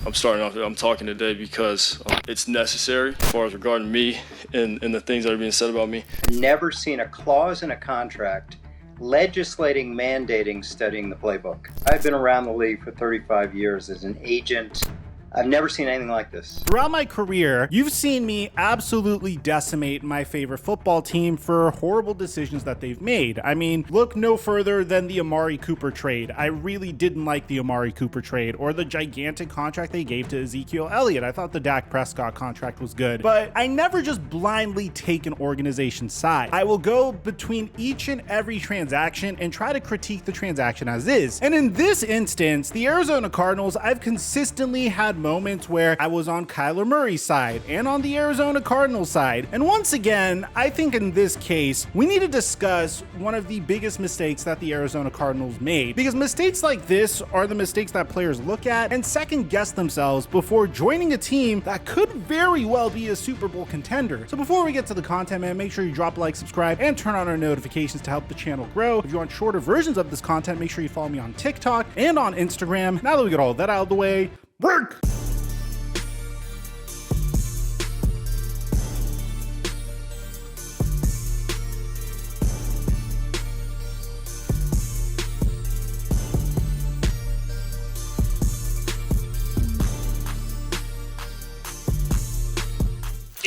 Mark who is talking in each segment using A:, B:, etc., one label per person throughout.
A: I'm talking today because it's necessary as far as regarding me and the things that are being said about me.
B: Never seen a clause in a contract legislating, mandating studying the playbook. I've been around the league for 35 years as an agent. I've never seen anything like this.
C: Throughout my career, you've seen me absolutely decimate my favorite football team for horrible decisions that they've made. I mean, look no further than the Amari Cooper trade. I really didn't like the Amari Cooper trade or the gigantic contract they gave to Ezekiel Elliott. I thought the Dak Prescott contract was good, but I never just blindly take an organization's side. I will go between each and every transaction and try to critique the transaction as is. And in this instance, the Arizona Cardinals, I've consistently had moments where I was on Kyler Murray's side and on the Arizona Cardinals side. And once again, I think in this case, we need to discuss one of the biggest mistakes that the Arizona Cardinals made, because mistakes like this are the mistakes that players look at and second guess themselves before joining a team that could very well be a Super Bowl contender. So before we get to the content, man, make sure you drop a like, subscribe, and turn on our notifications to help the channel grow. If you want shorter versions of this content, make sure you follow me on TikTok and on Instagram. Now that we got all that out of the way, work!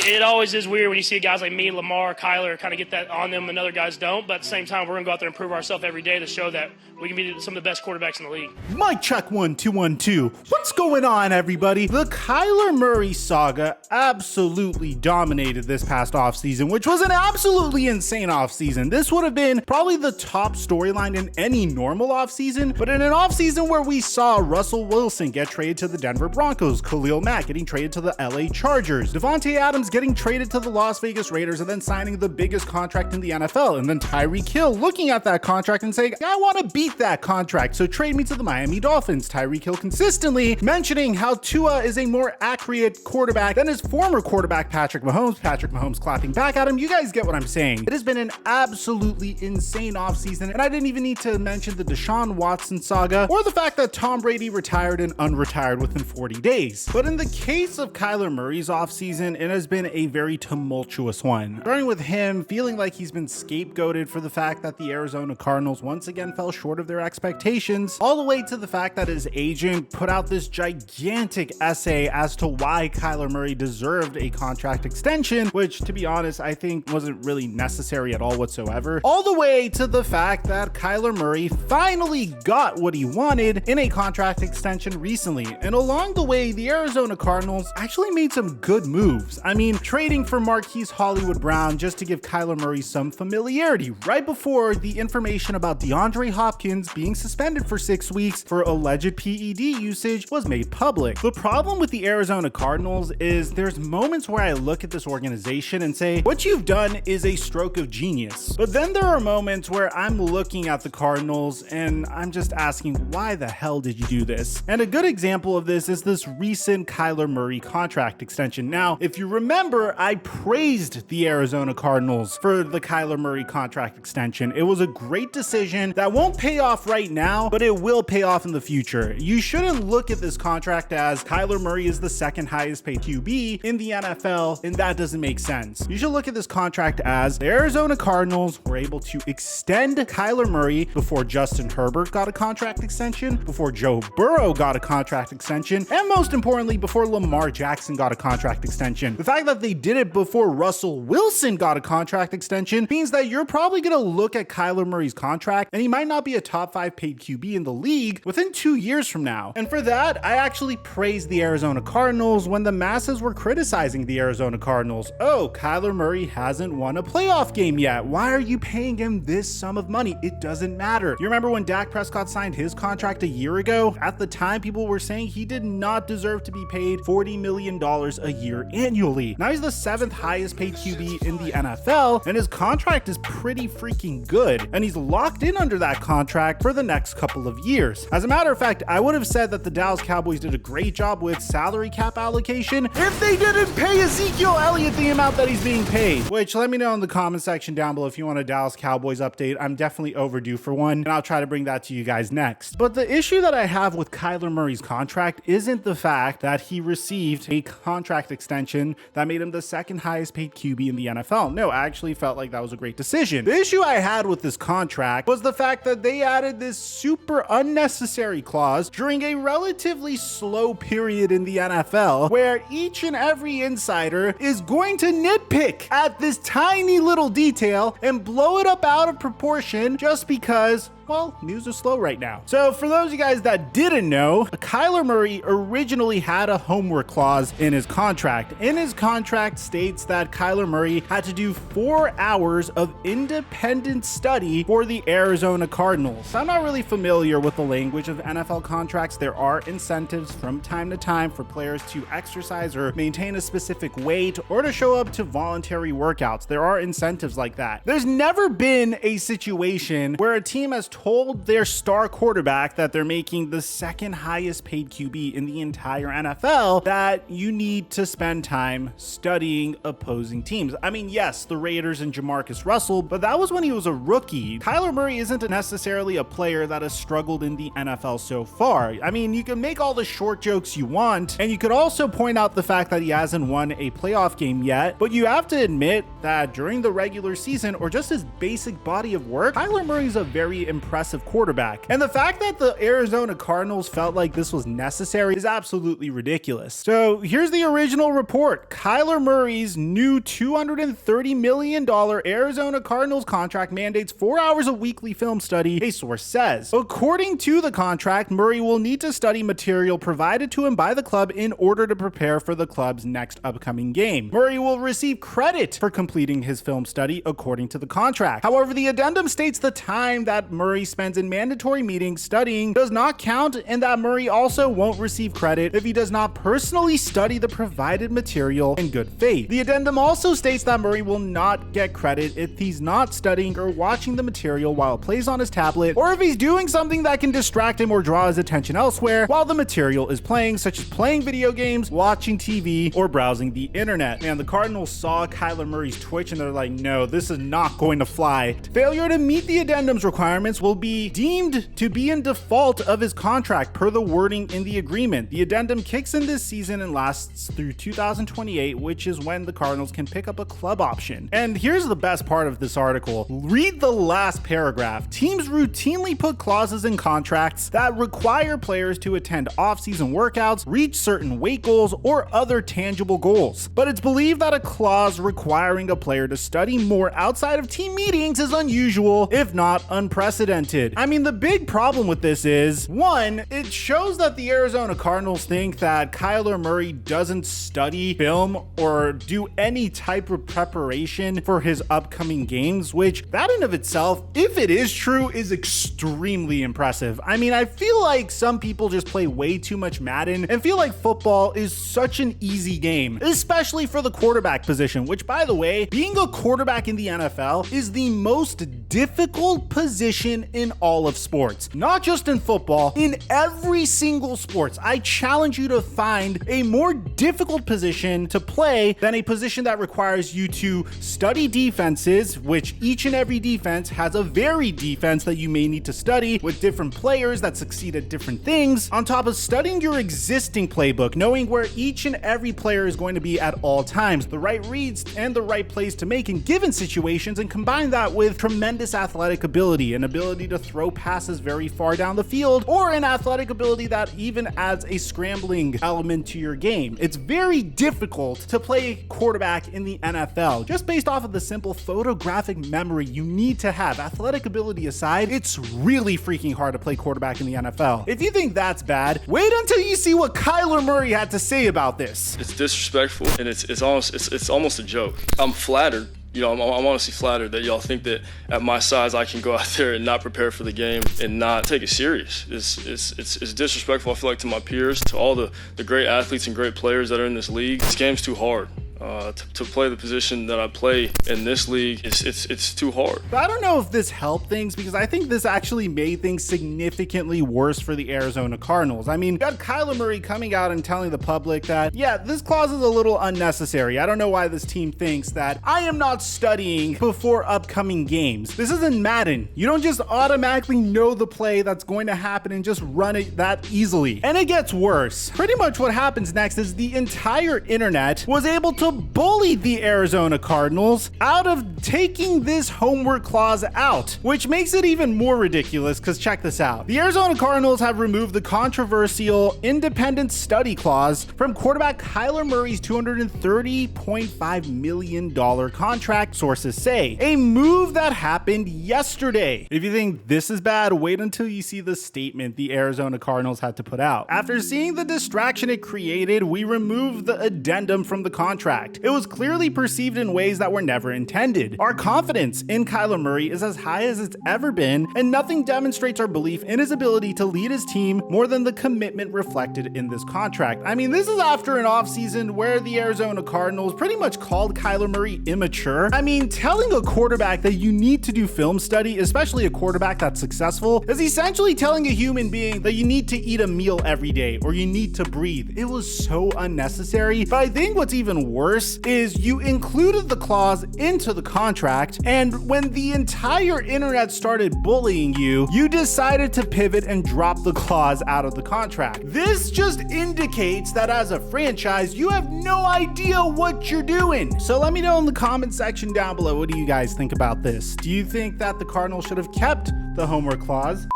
D: It always is weird when you see guys like me, Lamar, Kyler kind of get that on them and other guys don't. But at the same time, we're going to go out there and prove ourselves every day to show that we can be some of the best quarterbacks in the league.
C: Mic check 1 2 1 2. What's going on, everybody? The Kyler Murray saga absolutely dominated this past offseason, which was an absolutely insane offseason. This would have been probably the top storyline in any normal offseason, but in an offseason where we saw Russell Wilson get traded to the Denver Broncos, Khalil Mack getting traded to the LA Chargers, Devontae Adams getting traded to the Las Vegas Raiders and then signing the biggest contract in the NFL, and then Tyreek Hill looking at that contract and saying, I want to beat that contract, so trade me to the Miami Dolphins. Tyreek Hill consistently mentioning how Tua is a more accurate quarterback than his former quarterback Patrick Mahomes. Patrick Mahomes clapping back at him. You guys get what I'm saying. It has been an absolutely insane offseason, and I didn't even need to mention the Deshaun Watson saga or the fact that Tom Brady retired and unretired within 40 days. But in the case of Kyler Murray's offseason, it has been a very tumultuous one. Starting with him feeling like he's been scapegoated for the fact that the Arizona Cardinals once again fell short of their expectations, all the way to the fact that his agent put out this gigantic essay as to why Kyler Murray deserved a contract extension, which, to be honest, I think wasn't really necessary at all whatsoever, all the way to the fact that Kyler Murray finally got what he wanted in a contract extension recently. And along the way, the Arizona Cardinals actually made some good moves. I mean, trading for Marquise Hollywood Brown just to give Kyler Murray some familiarity right before the information about DeAndre Hopkins being suspended for 6 weeks for alleged PED usage was made public. The problem with the Arizona Cardinals is there's moments where I look at this organization and say, what you've done is a stroke of genius. But then there are moments where I'm looking at the Cardinals and I'm just asking, why the hell did you do this? And a good example of this is this recent Kyler Murray contract extension. Now, if you remember, I praised the Arizona Cardinals for the Kyler Murray contract extension. It was a great decision that won't pay off right now, but it will pay off in the future. You shouldn't look at this contract as Kyler Murray is the second highest paid QB in the NFL, and that doesn't make sense. You should look at this contract as the Arizona Cardinals were able to extend Kyler Murray before Justin Herbert got a contract extension, before Joe Burrow got a contract extension, and most importantly, before Lamar Jackson got a contract extension. The fact that they did it before Russell Wilson got a contract extension means that you're probably going to look at Kyler Murray's contract and he might not be a top 5 paid QB in the league within 2 years from now. And for that, I actually praised the Arizona Cardinals when the masses were criticizing the Arizona Cardinals. Oh, Kyler Murray hasn't won a playoff game yet. Why are you paying him this sum of money? It doesn't matter. You remember when Dak Prescott signed his contract a year ago? At the time, people were saying he did not deserve to be paid $40 million a year annually. Now he's the 7th highest paid QB in the NFL, and his contract is pretty freaking good, and he's locked in under that contract for the next couple of years. As a matter of fact, I would have said that the Dallas Cowboys did a great job with salary cap allocation if they didn't pay Ezekiel Elliott the amount that he's being paid. Which, let me know in the comment section down below if you want a Dallas Cowboys update. I'm definitely overdue for one, and I'll try to bring that to you guys next. But the issue that I have with Kyler Murray's contract isn't the fact that he received a contract extension that made him the 2nd highest paid QB in the NFL. No, I actually felt like that was a great decision. The issue I had with this contract was the fact that they added this super unnecessary clause during a relatively slow period in the NFL where each and every insider is going to nitpick at this tiny little detail and blow it up out of proportion just because, well, news is slow right now. So for those of you guys that didn't know, Kyler Murray originally had a homework clause in his contract. In his contract states that Kyler Murray had to do 4 hours of independent study for the Arizona Cardinals. I'm not really familiar with the language of NFL contracts. There are incentives from time to time for players to exercise or maintain a specific weight or to show up to voluntary workouts. There are incentives like that. There's never been a situation where a team has told their star quarterback that they're making the 2nd highest paid QB in the entire NFL that you need to spend time studying opposing teams. I mean, yes, the Raiders and Jamarcus Russell, but that was when he was a rookie. Kyler Murray isn't necessarily a player that has struggled in the NFL so far. I mean, you can make all the short jokes you want, and you could also point out the fact that he hasn't won a playoff game yet, but you have to admit that during the regular season or just his basic body of work, Kyler Murray's a very impressive quarterback. And the fact that the Arizona Cardinals felt like this was necessary is absolutely ridiculous. So here's the original report. Kyler Murray's new $230 million Arizona Cardinals contract mandates 4 hours of weekly film study, a source says. According to the contract, Murray will need to study material provided to him by the club in order to prepare for the club's next upcoming game. Murray will receive credit for completing his film study according to the contract. However, the addendum states the time that Murray spends in mandatory meetings studying does not count, and that Murray also won't receive credit if he does not personally study the provided material in good faith. The addendum also states that Murray will not get credit if he's not studying or watching the material while it plays on his tablet, or if he's doing something that can distract him or draw his attention elsewhere while the material is playing, such as playing video games, watching TV, or browsing the internet. Man, the Cardinals saw Kyler Murray's twitch and they're like, no, this is not going to fly. Failure to meet the addendum's requirements will be deemed to be in default of his contract per the wording in the agreement. The addendum kicks in this season and lasts through 2028, which is when the Cardinals can pick up a club option. And here's the best part of this article. Read the last paragraph. Teams routinely put clauses in contracts that require players to attend off-season workouts, reach certain weight goals, or other tangible goals. But it's believed that a clause requiring a player to study more outside of team meetings is unusual, if not unprecedented. I mean, the big problem with this is, one, it shows that the Arizona Cardinals think that Kyler Murray doesn't study film or do any type of preparation for his upcoming games, which that in of itself, if it is true, is extremely impressive. I mean, I feel like some people just play way too much Madden and feel like football is such an easy game, especially for the quarterback position, which, by the way, being a quarterback in the NFL is the most difficult position in all of sports. Not just in football, in every single sports. I challenge you to find a more difficult position to play than a position that requires you to study defenses, which each and every defense has a varied defense that you may need to study with different players that succeed at different things, on top of studying your existing playbook, knowing where each and every player is going to be at all times, the right reads and the right plays to make in given situations, and combine that with tremendous athletic ability, an ability to throw passes very far down the field, or an athletic ability that even adds a scrambling element to your game. It's very difficult to play quarterback in the NFL, just based off of the simple photographic memory you need to have. Athletic ability aside, it's really freaking hard to play quarterback in the NFL. If you think that's bad, wait until you see what Kyler Murray had to say about this.
A: It's disrespectful, and it's almost a joke. I'm flattered. You know, I'm honestly flattered that y'all think that at my size I can go out there and not prepare for the game and not take it serious. It's disrespectful, I feel like, to my peers, to all the great athletes and great players that are in this league. This game's too hard. To play the position that I play in this league, it's too hard.
C: But I don't know if this helped things, because I think this actually made things significantly worse for the Arizona Cardinals. I mean, you got Kyler Murray coming out and telling the public that, yeah, this clause is a little unnecessary. I don't know why this team thinks that I am not studying before upcoming games. This isn't Madden. You don't just automatically know the play that's going to happen and just run it that easily. And it gets worse. Pretty much what happens next is the entire internet was able to bully the Arizona Cardinals out of taking this homework clause out, which makes it even more ridiculous, because check this out. The Arizona Cardinals have removed the controversial independent study clause from quarterback Kyler Murray's $230.5 million contract, sources say. A move that happened yesterday. If you think this is bad, wait until you see the statement the Arizona Cardinals had to put out. After seeing the distraction it created, we removed the addendum from the contract. It was clearly perceived in ways that were never intended. Our confidence in Kyler Murray is as high as it's ever been, and nothing demonstrates our belief in his ability to lead his team more than the commitment reflected in this contract. I mean, this is after an offseason where the Arizona Cardinals pretty much called Kyler Murray immature. I mean, telling a quarterback that you need to do film study, especially a quarterback that's successful, is essentially telling a human being that you need to eat a meal every day or you need to breathe. It was so unnecessary. But I think what's even worse is you included the clause into the contract, and when the entire internet started bullying you, you decided to pivot and drop the clause out of the contract. This just indicates that as a franchise, you have no idea what you're doing. So let me know in the comment section down below, what do you guys think about this? Do you think that the Cardinals should have kept the homework clause?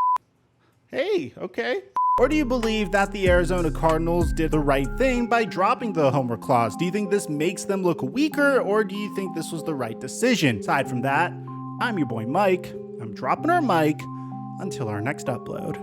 C: Hey, okay. Or do you believe that the Arizona Cardinals did the right thing by dropping the homework clause? Do you think this makes them look weaker, or do you think this was the right decision? Aside from that, I'm your boy Mike. I'm dropping our mic until our next upload.